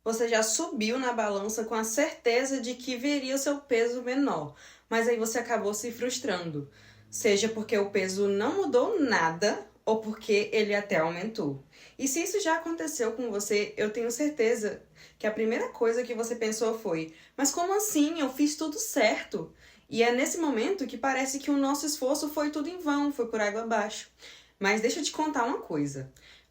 você já subiu na balança com a certeza de que veria o seu peso menor, mas aí você acabou se frustrando, seja porque o peso não mudou nada ou porque ele até aumentou. E se isso já aconteceu com você, eu tenho certeza que a primeira coisa que você pensou foi: mas como assim? Eu fiz tudo certo. E é nesse momento que parece que o nosso esforço foi tudo em vão, foi por água abaixo. Mas deixa eu te contar uma coisa.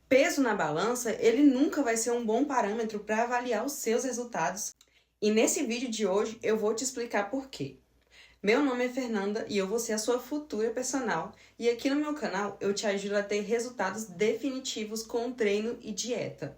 Peso na balança, ele nunca vai ser um bom parâmetro para avaliar os seus resultados. E nesse vídeo de hoje eu vou te explicar por quê. Meu nome é Fernanda e eu vou ser a sua futura personal. E aqui no meu canal eu te ajudo a ter resultados definitivos com treino e dieta.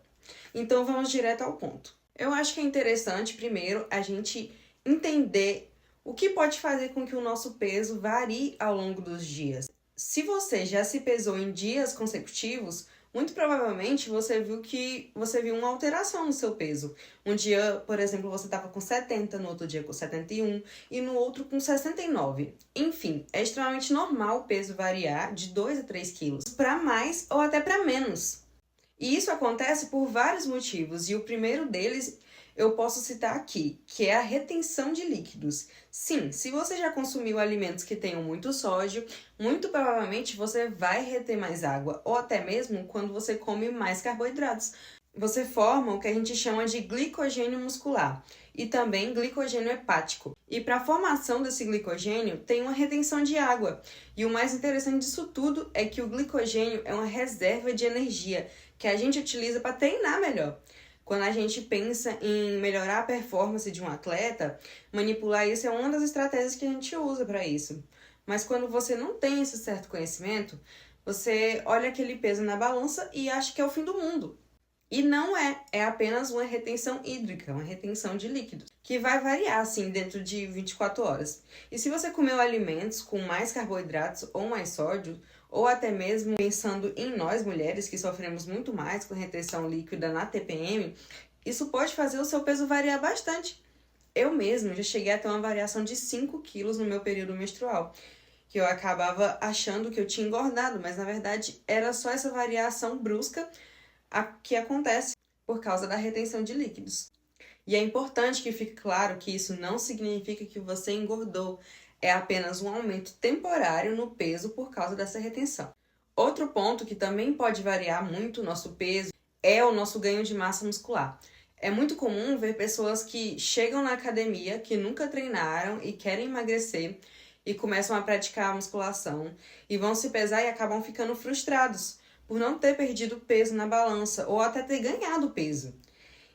Então vamos direto ao ponto. Eu acho que é interessante primeiro a gente entender o que pode fazer com que o nosso peso varie ao longo dos dias. Se você já se pesou em dias consecutivos, muito provavelmente você viu uma alteração no seu peso. Um dia, por exemplo, você estava com 70, no outro dia com 71 e no outro com 69. Enfim, é extremamente normal o peso variar de 2 a 3 quilos para mais ou até para menos. E isso acontece por vários motivos, e o primeiro deles eu posso citar aqui, que é a retenção de líquidos. Sim, se você já consumiu alimentos que tenham muito sódio, muito provavelmente você vai reter mais água, ou até mesmo quando você come mais carboidratos. Você forma o que a gente chama de glicogênio muscular e também glicogênio hepático. E para a formação desse glicogênio tem uma retenção de água. E o mais interessante disso tudo é que o glicogênio é uma reserva de energia que a gente utiliza para treinar melhor. Quando a gente pensa em melhorar a performance de um atleta, manipular isso é uma das estratégias que a gente usa para isso. Mas quando você não tem esse certo conhecimento, você olha aquele peso na balança e acha que é o fim do mundo. E não é apenas uma retenção hídrica, uma retenção de líquidos, que vai variar assim dentro de 24 horas. E se você comeu alimentos com mais carboidratos ou mais sódio, ou até mesmo pensando em nós mulheres que sofremos muito mais com retenção líquida na TPM, isso pode fazer o seu peso variar bastante. Eu mesma já cheguei a ter uma variação de 5 quilos no meu período menstrual, que eu acabava achando que eu tinha engordado, mas na verdade era só essa variação brusca que acontece por causa da retenção de líquidos. E é importante que fique claro que isso não significa que você engordou, é apenas um aumento temporário no peso por causa dessa retenção. Outro ponto que também pode variar muito o nosso peso é o nosso ganho de massa muscular. É muito comum ver pessoas que chegam na academia, que nunca treinaram e querem emagrecer e começam a praticar a musculação e vão se pesar e acabam ficando frustrados por não ter perdido peso na balança ou até ter ganhado peso.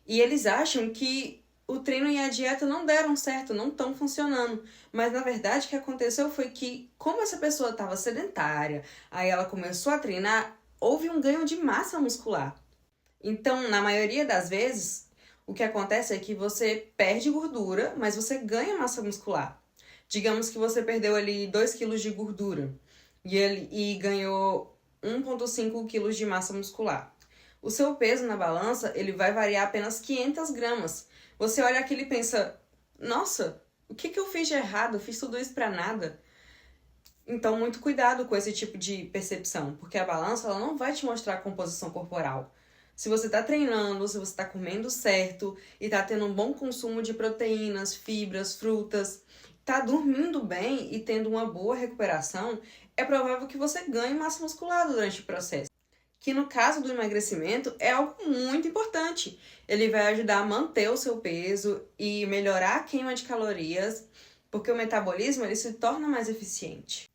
E eles acham que o treino e a dieta não deram certo, não estão funcionando. Mas na verdade o que aconteceu foi que, como essa pessoa estava sedentária, aí ela começou a treinar, houve um ganho de massa muscular. Então, na maioria das vezes, o que acontece é que você perde gordura, mas você ganha massa muscular. Digamos que você perdeu ali 2 quilos de gordura e ganhou 1,5 quilos de massa muscular. O seu peso na balança ele vai variar apenas 500 gramas. Você olha aquilo e pensa: nossa, o que eu fiz de errado? Eu fiz tudo isso para nada. Então, muito cuidado com esse tipo de percepção, porque a balança ela não vai te mostrar a composição corporal. Se você está treinando, se você está comendo certo e está tendo um bom consumo de proteínas, fibras, frutas, está dormindo bem e tendo uma boa recuperação, é provável que você ganhe massa muscular durante o processo. Que no caso do emagrecimento é algo muito importante. Ele vai ajudar a manter o seu peso e melhorar a queima de calorias, porque o metabolismo ele se torna mais eficiente.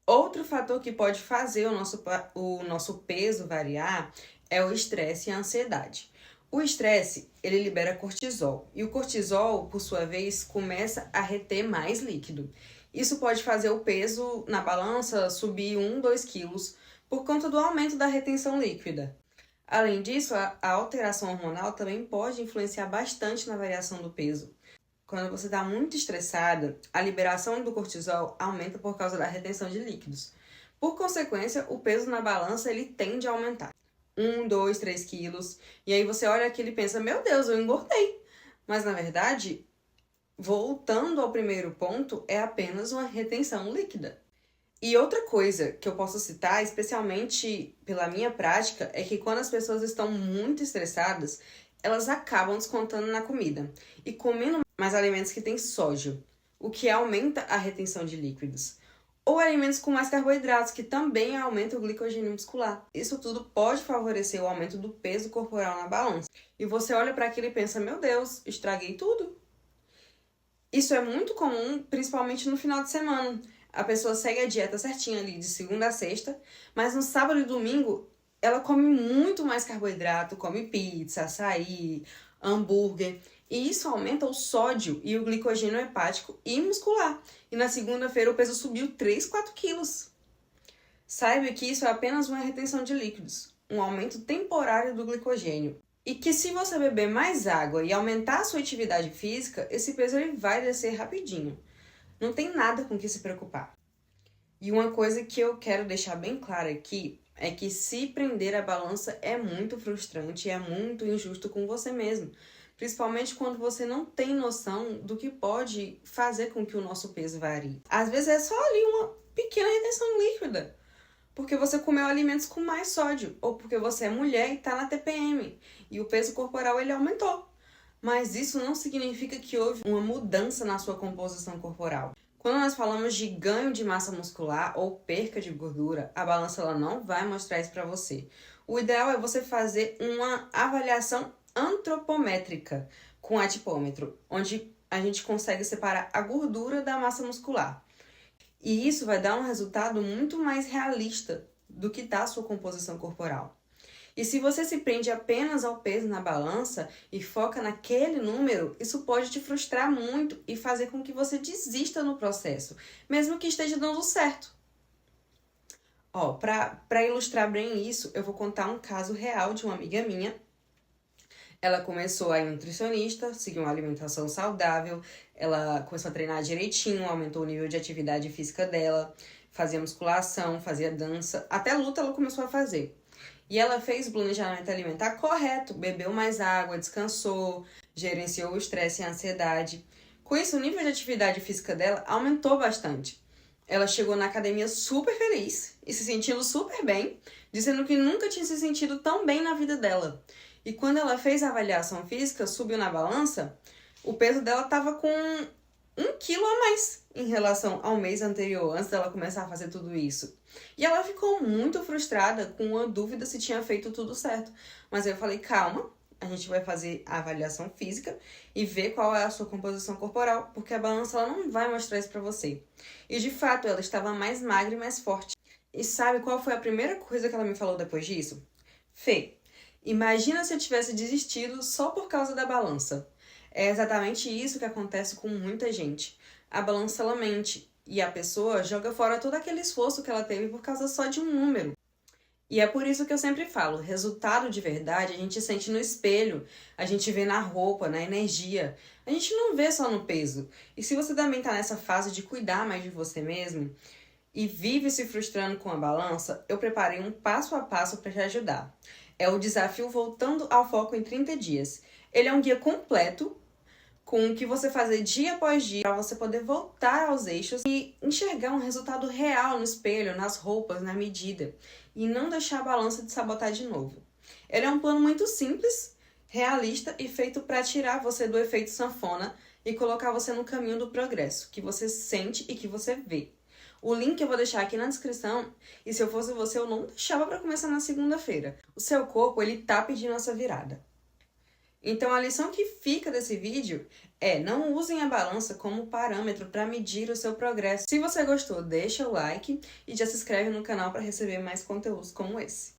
Outro fator que pode fazer o nosso peso variar é o estresse e a ansiedade. O estresse, ele libera cortisol, e o cortisol, por sua vez, começa a reter mais líquido. Isso pode fazer o peso na balança subir 1, 2 quilos, por conta do aumento da retenção líquida. Além disso, a alteração hormonal também pode influenciar bastante na variação do peso. Quando você está muito estressada, a liberação do cortisol aumenta por causa da retenção de líquidos. Por consequência, o peso na balança ele tende a aumentar. 1, 2, 3 quilos. E aí você olha aquilo e pensa: meu Deus, eu engordei. Mas na verdade, voltando ao primeiro ponto, é apenas uma retenção líquida. E outra coisa que eu posso citar, especialmente pela minha prática, é que quando as pessoas estão muito estressadas, elas acabam descontando na comida e comendo mais alimentos que têm sódio, o que aumenta a retenção de líquidos. Ou alimentos com mais carboidratos, que também aumentam o glicogênio muscular. Isso tudo pode favorecer o aumento do peso corporal na balança. E você olha para aquilo e pensa, meu Deus, estraguei tudo. Isso é muito comum, principalmente no final de semana. A pessoa segue a dieta certinha ali, de segunda a sexta, mas no sábado e domingo ela come muito mais carboidrato, come pizza, açaí, hambúrguer. E isso aumenta o sódio e o glicogênio hepático e muscular. E na segunda-feira o peso subiu 3, 4 quilos. Saiba que isso é apenas uma retenção de líquidos, um aumento temporário do glicogênio. E que se você beber mais água e aumentar a sua atividade física, esse peso ele vai descer rapidinho. Não tem nada com que se preocupar. E uma coisa que eu quero deixar bem clara aqui é que se prender a balança é muito frustrante e é muito injusto com você mesmo. Principalmente quando você não tem noção do que pode fazer com que o nosso peso varie. Às vezes é só ali uma pequena retenção líquida, porque você comeu alimentos com mais sódio, ou porque você é mulher e está na TPM, e o peso corporal ele aumentou. Mas isso não significa que houve uma mudança na sua composição corporal. Quando nós falamos de ganho de massa muscular ou perca de gordura, a balança ela não vai mostrar isso para você. O ideal é você fazer uma avaliação antropométrica com adipômetro, onde a gente consegue separar a gordura da massa muscular. E isso vai dar um resultado muito mais realista do que está a sua composição corporal. E se você se prende apenas ao peso na balança e foca naquele número, isso pode te frustrar muito e fazer com que você desista no processo, mesmo que esteja dando certo. Para ilustrar bem isso, eu vou contar um caso real de uma amiga minha. Ela começou a ir nutricionista, seguiu uma alimentação saudável, ela começou a treinar direitinho, aumentou o nível de atividade física dela, fazia musculação, fazia dança, até luta ela começou a fazer. E ela fez o planejamento alimentar correto, bebeu mais água, descansou, gerenciou o estresse e a ansiedade. Com isso, o nível de atividade física dela aumentou bastante. Ela chegou na academia super feliz e se sentindo super bem, dizendo que nunca tinha se sentido tão bem na vida dela. E quando ela fez a avaliação física, subiu na balança, o peso dela estava com 1 quilo a mais em relação ao mês anterior, antes dela começar a fazer tudo isso. E ela ficou muito frustrada, com a dúvida se tinha feito tudo certo. Mas eu falei, calma, a gente vai fazer a avaliação física e ver qual é a sua composição corporal, porque a balança ela não vai mostrar isso pra você. E de fato, ela estava mais magra e mais forte. E sabe qual foi a primeira coisa que ela me falou depois disso? Fê, imagina se eu tivesse desistido só por causa da balança. É exatamente isso que acontece com muita gente. A balança ela mente e a pessoa joga fora todo aquele esforço que ela teve por causa só de um número. E é por isso que eu sempre falo, resultado de verdade a gente sente no espelho, a gente vê na roupa, na energia. A gente não vê só no peso. E se você também tá nessa fase de cuidar mais de você mesmo e vive se frustrando com a balança, eu preparei um passo a passo para te ajudar. É o desafio Voltando ao Foco em 30 dias. Ele é um guia completo com o que você fazer dia após dia para você poder voltar aos eixos e enxergar um resultado real no espelho, nas roupas, na medida e não deixar a balança te sabotar de novo. Ele é um plano muito simples, realista e feito para tirar você do efeito sanfona e colocar você no caminho do progresso, que você sente e que você vê. O link eu vou deixar aqui na descrição e se eu fosse você eu não deixava para começar na segunda-feira. O seu corpo ele tá pedindo essa virada. Então a lição que fica desse vídeo é não usem a balança como parâmetro para medir o seu progresso. Se você gostou, deixa o like e já se inscreve no canal para receber mais conteúdos como esse.